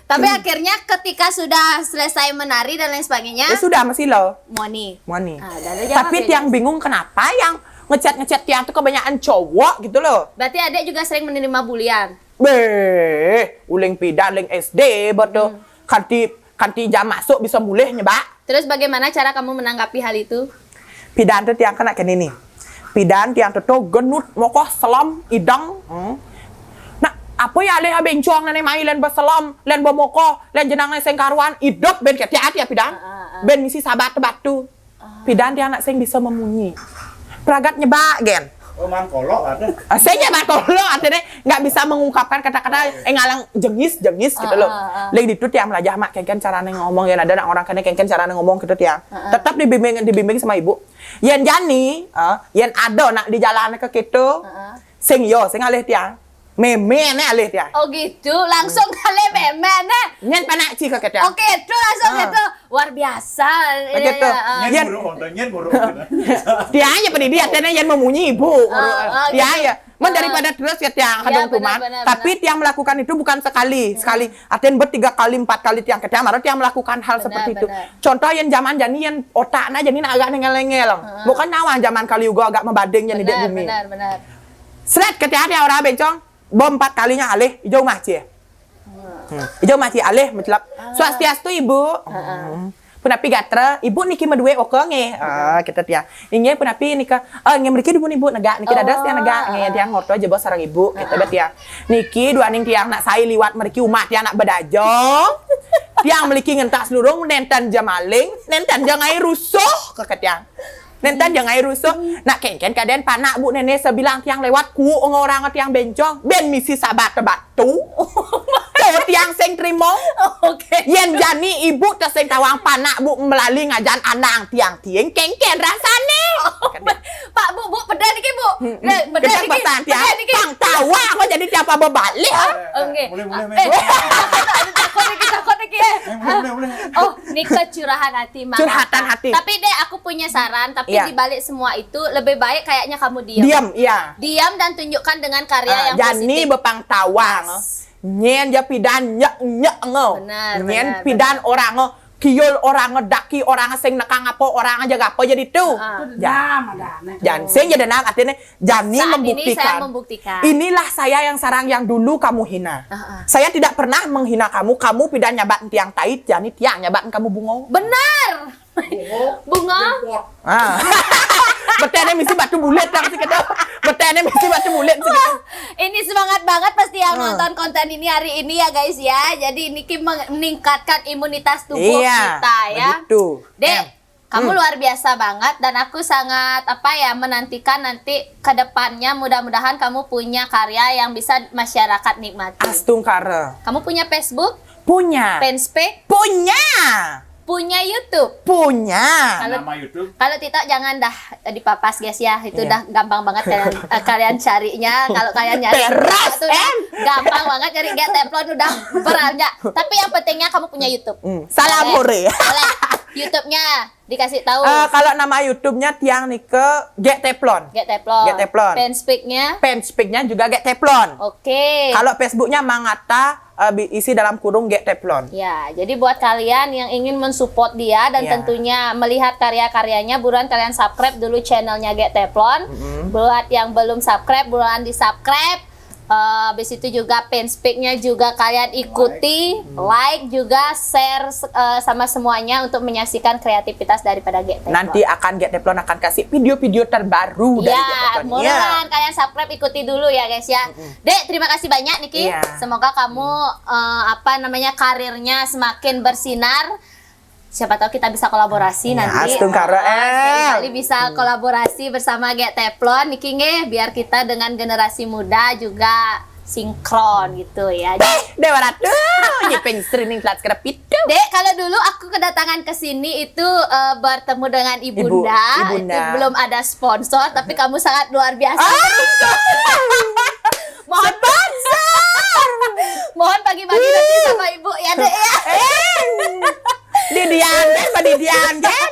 [SPEAKER 1] Tapi akhirnya ketika sudah selesai menari dan lain sebagainya,
[SPEAKER 2] Ya sudah masih lo.
[SPEAKER 1] Moni. Dan ada
[SPEAKER 2] Tapi
[SPEAKER 1] jawab,
[SPEAKER 2] tiang
[SPEAKER 1] Des.
[SPEAKER 2] bingung kenapa yang ngechat tiang tuh kebanyakan cowok gitu loh.
[SPEAKER 1] Berarti adek juga sering menerima bulian.
[SPEAKER 2] Uling pidan, uling SD, betul. Kanti jam masuk bisa mulih nyebak.
[SPEAKER 1] Terus bagaimana cara kamu menanggapi hal itu?
[SPEAKER 2] Pidan tuh tiang kena kene nih. Pidan tiang tuh genut, mokoh selam, idang. Nah, apa ya alih bencong nane mai len beselam, len bomoko, len jenang len sengkaruan, hidup ben ketiat ya pidan. Ben misi sabat batu. Pidan tiang nak sing bisa memunyi. Pragat nyebak gen.
[SPEAKER 4] Oh, mangkolok ada.
[SPEAKER 2] Saya nyebat tolong artinya nggak bisa mengungkapkan kata-kata ngalang jengis gitu loh. Lagi itu tiang melajah mak kengken carane ngomong ya ada orang kene kengken carane ngomong gitu tiang. Tetap dibimbing sama ibu. Yen jani, yen ada nak di jalan ke kitu. Sing alih tiang. Meme alih tiang.
[SPEAKER 1] Oh gitu, langsung kalian memen
[SPEAKER 2] Nyen panak ci ke tiang.
[SPEAKER 1] Oke, itu langsung gitu. Luar biasa.
[SPEAKER 2] Begitu.
[SPEAKER 4] Nyen buruk.
[SPEAKER 2] Tiang aja pendidi artinya yen memunyi ibu. Tiang ya. Daripada terus ya tiang kadang kuman. Tapi tiang melakukan itu bukan sekali. Artinya 3 kali 4 kali tiang ke tiang. Malah tiang melakukan hal seperti itu. Contoh yang zaman jani yang otaknya jani agak ngeleng-ngeleng. Bukan nyawa zaman kali juga agak membanding yang di bumi.
[SPEAKER 1] Benar.
[SPEAKER 2] Seret ke tiang dia orang bencong. Bom 4 kalinya alih. Hijau maci. Hijau maci alih mencelap. Swastiastu ibu. Punapi gatra, ibu niki medue oke nge. Kita tiang. Ini punapi nika. Nge mereka ibu negak. Niki dadas tiang negak. Nge tiang ngoto aja bos sarang ibu. Kita bet tiang. Niki dua ning tiang nak sai liwat mereka umat tiang nak bedajong. Tiang meliki ngentak seluruh nenten jamaling, nenten jangai rusuh ke tiang. Nenten jangai rusuh. Nak kengken kaden panak bu nenek sebilang tiang lewat ku orang tiang bencong. Ben misi sabat ke batu. tiang sing trimo.
[SPEAKER 1] Oke.
[SPEAKER 2] Yen jani ibu teh sing tawang panak bu melalui ngajan anak tiang tieng kengken rasane.
[SPEAKER 1] Pak, Bu, pedas niki, Bu. Pedas
[SPEAKER 2] Kita
[SPEAKER 1] niki.
[SPEAKER 2] pesan tiang
[SPEAKER 1] Pedas niki.
[SPEAKER 2] pang tawa kok jadi tiap apa balik.
[SPEAKER 1] Oke.
[SPEAKER 4] Boleh, boleh,
[SPEAKER 1] Takut niki.
[SPEAKER 4] boleh.
[SPEAKER 1] Oh, ini kecurahan hati, Mang.
[SPEAKER 2] Curhatan hati.
[SPEAKER 1] Tapi Dek, aku punya saran, tapi
[SPEAKER 2] Iya.
[SPEAKER 1] dibalik semua itu lebih baik kayaknya kamu diam.
[SPEAKER 2] Diam, iya.
[SPEAKER 1] Diam dan tunjukkan dengan karya yang
[SPEAKER 2] Jani
[SPEAKER 1] positif.
[SPEAKER 2] bepang tawang. Nyen ja pidan nyek ngo.
[SPEAKER 1] Benar,
[SPEAKER 2] Nyen
[SPEAKER 1] benar,
[SPEAKER 2] pidan orang ngo. Kiol orang ngedaki orang sing nekang apa orang jaga apa jadi tuh.
[SPEAKER 3] Dam ada.
[SPEAKER 2] Jangan sing jadi nak artinya Jani
[SPEAKER 1] Saat ini
[SPEAKER 2] membuktikan.
[SPEAKER 1] saya membuktikan.
[SPEAKER 2] Inilah saya yang sarang yang dulu kamu hina. Saya tidak pernah menghina kamu. Kamu pidan nyabat tiang tait, Jani tiang nyabat kamu bungo.
[SPEAKER 1] Benar. Bunga.
[SPEAKER 2] Ah. Betene mesti batu bulet kan sih kita. Betene mesti batu bulet sih kita.
[SPEAKER 1] Ini semangat banget pasti yang nonton konten ini hari ini ya guys ya. Jadi Niki meningkatkan imunitas tubuh kita ya.
[SPEAKER 2] Begitu.
[SPEAKER 1] Dek, kamu luar biasa banget dan aku sangat menantikan nanti ke depannya mudah-mudahan kamu punya karya yang bisa masyarakat nikmati.
[SPEAKER 2] Astungkara.
[SPEAKER 1] Kamu punya Facebook,
[SPEAKER 2] Punya.
[SPEAKER 1] fanspage,
[SPEAKER 2] Punya.
[SPEAKER 1] punya YouTube.
[SPEAKER 2] Punya.
[SPEAKER 4] Nama YouTube.
[SPEAKER 1] Kalau tidak jangan dah dipapas guys ya. Itu dah gampang banget kalian carinya. Kalau kalian nyari
[SPEAKER 2] Peras,
[SPEAKER 1] itu udah gampang banget cari Get Teflon udah beranjak. Tapi yang pentingnya kamu punya YouTube.
[SPEAKER 2] Salam hore.
[SPEAKER 1] Boleh. YouTube-nya dikasih tahu.
[SPEAKER 2] Kalau nama YouTube-nya tiang Nike Get Teflon.
[SPEAKER 1] Get Teflon.
[SPEAKER 2] Get Teflon.
[SPEAKER 1] Fanspage-nya.
[SPEAKER 2] Fanspage-nya juga Get Teflon.
[SPEAKER 1] Oke.
[SPEAKER 2] Kalau Facebook-nya Mangata isi dalam kurung Get Teflon.
[SPEAKER 1] Ya, jadi buat kalian yang ingin mensupport dia dan
[SPEAKER 2] Ya.
[SPEAKER 1] tentunya melihat karya-karyanya, buruan kalian subscribe dulu channelnya Get Teflon. Buat yang belum subscribe, buruan di-subscribe. Habis itu juga fanspage-nya juga kalian ikuti, like juga share sama semuanya untuk menyaksikan kreativitas daripada Get Teflon.
[SPEAKER 2] Nanti akan Get Teflon akan kasih video-video terbaru dari Get
[SPEAKER 1] Ya,
[SPEAKER 2] Teflon.
[SPEAKER 1] mudah kalian subscribe ikuti dulu ya guys ya. Dek, terima kasih banyak Niki.
[SPEAKER 2] Iya.
[SPEAKER 1] Semoga kamu karirnya semakin bersinar. Siapa tahu kita bisa kolaborasi
[SPEAKER 2] Ya,
[SPEAKER 1] nanti.
[SPEAKER 2] astungkara,
[SPEAKER 1] Sekali bisa kolaborasi bersama Get Teflon Niki nge, biar kita dengan generasi muda juga sinkron gitu ya.
[SPEAKER 2] Dewa Ratu, nyipeng streaming kelas kerapit.
[SPEAKER 1] Dek, kalau dulu aku kedatangan ke sini itu bertemu dengan Ibunda.
[SPEAKER 2] Ibunda.
[SPEAKER 1] Itu belum ada sponsor, tapi kamu sangat luar biasa. Mohon mohon pagi-pagi nanti sama Ibu ya, Dek ya.
[SPEAKER 2] Didian kan?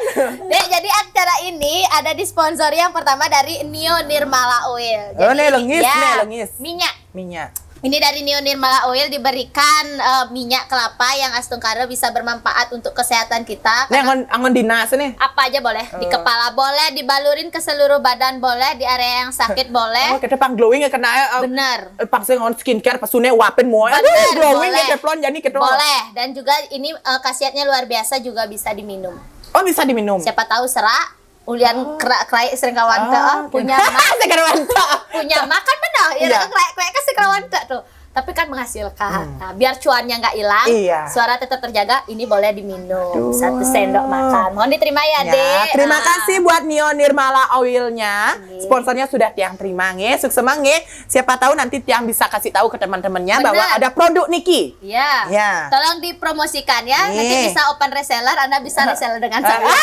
[SPEAKER 1] Dek, jadi acara ini ada disponsori yang pertama dari Nio Nirmala Oil.
[SPEAKER 2] Oh, nih, lengis,
[SPEAKER 1] ya,
[SPEAKER 2] nih, lengis.
[SPEAKER 1] Minyak.
[SPEAKER 2] Minyak.
[SPEAKER 1] Ini dari Nio Nirmala Oil diberikan minyak kelapa yang astungkara bisa bermanfaat untuk kesehatan kita.
[SPEAKER 2] Nih, angon dinas nih.
[SPEAKER 1] Apa aja boleh, di kepala boleh, dibalurin ke seluruh badan boleh, di area yang sakit boleh.
[SPEAKER 2] Oh, kita pang glowing ya kena
[SPEAKER 1] Bener.
[SPEAKER 2] paksa ngon skincare pasune wapen mo.
[SPEAKER 1] Bener,
[SPEAKER 2] Aduh, glowing
[SPEAKER 1] boleh.
[SPEAKER 2] ya Teflon jadi kita.
[SPEAKER 1] Boleh, dan juga ini khasiatnya luar biasa juga bisa diminum.
[SPEAKER 2] Oh, bisa diminum.
[SPEAKER 1] Siapa tahu serak, ulian kerak sering kawan punya
[SPEAKER 2] Sekarang
[SPEAKER 1] punya makan benar ya
[SPEAKER 2] Iya.
[SPEAKER 1] kerak kan sekrawan tuh. Tapi kan menghasilkan. Nah, biar cuannya nggak hilang,
[SPEAKER 2] Iya.
[SPEAKER 1] suara tetap terjaga, ini boleh diminum. 1 sendok makan. Mohon diterima ya,
[SPEAKER 2] Ya,
[SPEAKER 1] Dek.
[SPEAKER 2] terima
[SPEAKER 1] Nah.
[SPEAKER 2] kasih buat Nio Nirmala Oilnya. Sponsornya sudah Tiang terima nge, sukses nge. Siapa tahu nanti Tiang bisa kasih tahu ke teman-temannya
[SPEAKER 1] Benar.
[SPEAKER 2] bahwa ada produk Niki.
[SPEAKER 1] Ya.
[SPEAKER 2] Ya.
[SPEAKER 1] Tolong dipromosikan ya. Nanti
[SPEAKER 2] Nih.
[SPEAKER 1] bisa open reseller, Anda bisa reseller dengan saya.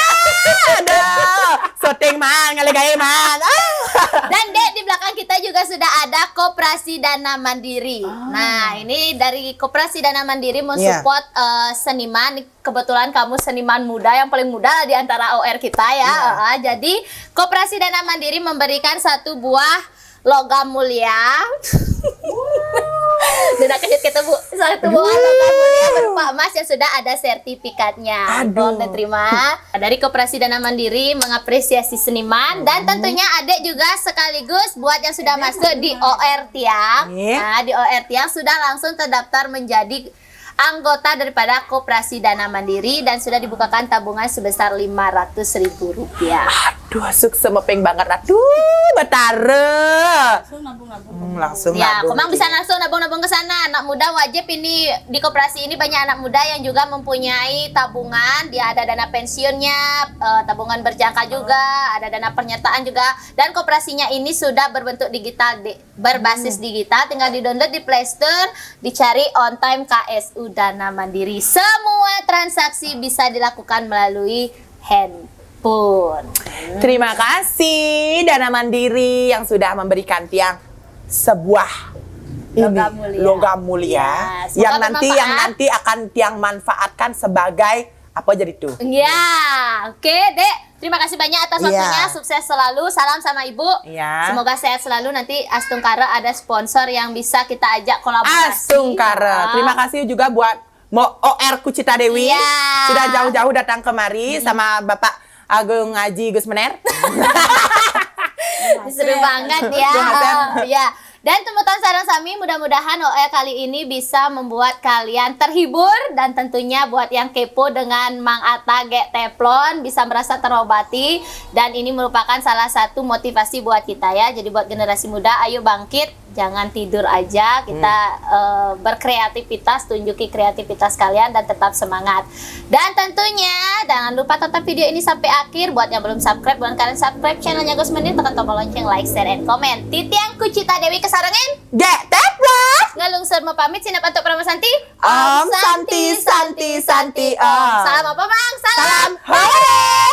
[SPEAKER 2] Aduh, syuting man, ngalegain man.
[SPEAKER 1] Dan Dek, di belakang kita juga sudah ada Koperasi Dana Mandiri. Nah, ini dari Koperasi Dana Mandiri mensupport seniman. Kebetulan kamu seniman muda yang paling muda di antara OR kita ya. Jadi Koperasi Dana Mandiri memberikan 1 buah logam mulia. Dan ketemu 1 buah logam mulia berupa emas yang sudah ada sertifikatnya.
[SPEAKER 2] Aduh.
[SPEAKER 1] Mohon diterima. Dari Koperasi Dana Mandiri mengapresiasi seniman dan tentunya Adek juga sekaligus buat yang sudah masuk di OR Tiang. Nah, di OR Tiang sudah langsung terdaftar menjadi anggota daripada Koperasi Dana Mandiri dan sudah dibukakan tabungan sebesar Rp500.000.
[SPEAKER 2] Duh, sukses mepeng banget. Aduh, betara.
[SPEAKER 3] Langsung nabung-nabung.
[SPEAKER 2] Langsung
[SPEAKER 1] Ya,
[SPEAKER 2] nabung.
[SPEAKER 1] Komang bisa langsung nabung-nabung ke sana. Anak muda wajib ini di koperasi ini banyak anak muda yang juga mempunyai tabungan. Dia ada dana pensiunnya, tabungan berjangka juga, ada dana penyertaan juga. Dan koperasinya ini sudah berbentuk digital, berbasis digital. Tinggal di-download di Play Store, dicari On Time KSU Dana Mandiri. Semua transaksi bisa dilakukan melalui handphone.
[SPEAKER 2] Terima kasih Dana Mandiri yang sudah memberikan tiang sebuah
[SPEAKER 1] Logam mulia.
[SPEAKER 2] logam mulia
[SPEAKER 1] Ya, semoga
[SPEAKER 2] yang
[SPEAKER 1] bermanfaat.
[SPEAKER 2] nanti akan tiang manfaatkan sebagai apa jadi tuh?
[SPEAKER 1] Ya, oke Dek. Terima kasih banyak atas
[SPEAKER 2] Iya.
[SPEAKER 1] waktunya. Sukses selalu. Salam sama Ibu.
[SPEAKER 2] Iya.
[SPEAKER 1] Semoga sehat selalu. Nanti Astungkara ada sponsor yang bisa kita ajak kolaborasi.
[SPEAKER 2] Astungkara. Terima kasih juga buat OR Kucita Dewi.
[SPEAKER 1] Iya.
[SPEAKER 2] Sudah jauh-jauh datang kemari sama Bapak Agung Ngaji Gus Mener.
[SPEAKER 1] Seru banget ya. Ya. Dan temutan sarang sami, mudah-mudahan OE kali ini bisa membuat kalian terhibur dan tentunya buat yang kepo dengan Mang Atta Gek Teflon bisa merasa terobati, dan ini merupakan salah satu motivasi buat kita ya. Jadi buat generasi muda, ayo bangkit, jangan tidur aja, kita berkreativitas, tunjuki kreativitas kalian dan tetap semangat. Dan tentunya jangan lupa tonton video ini sampai akhir. Buat yang belum subscribe, buat kalian subscribe channelnya Gus Menir, tekan tombol lonceng, like, share, and comment. Titiang Kucita Dewi kesarangan
[SPEAKER 2] Gek Teflon.
[SPEAKER 1] ngalung serma pamit sinap untuk Pramu Santi.
[SPEAKER 2] Om Santi Santi Santi Om.
[SPEAKER 1] Salam apa Bang? Salam.
[SPEAKER 2] Salam. Hore.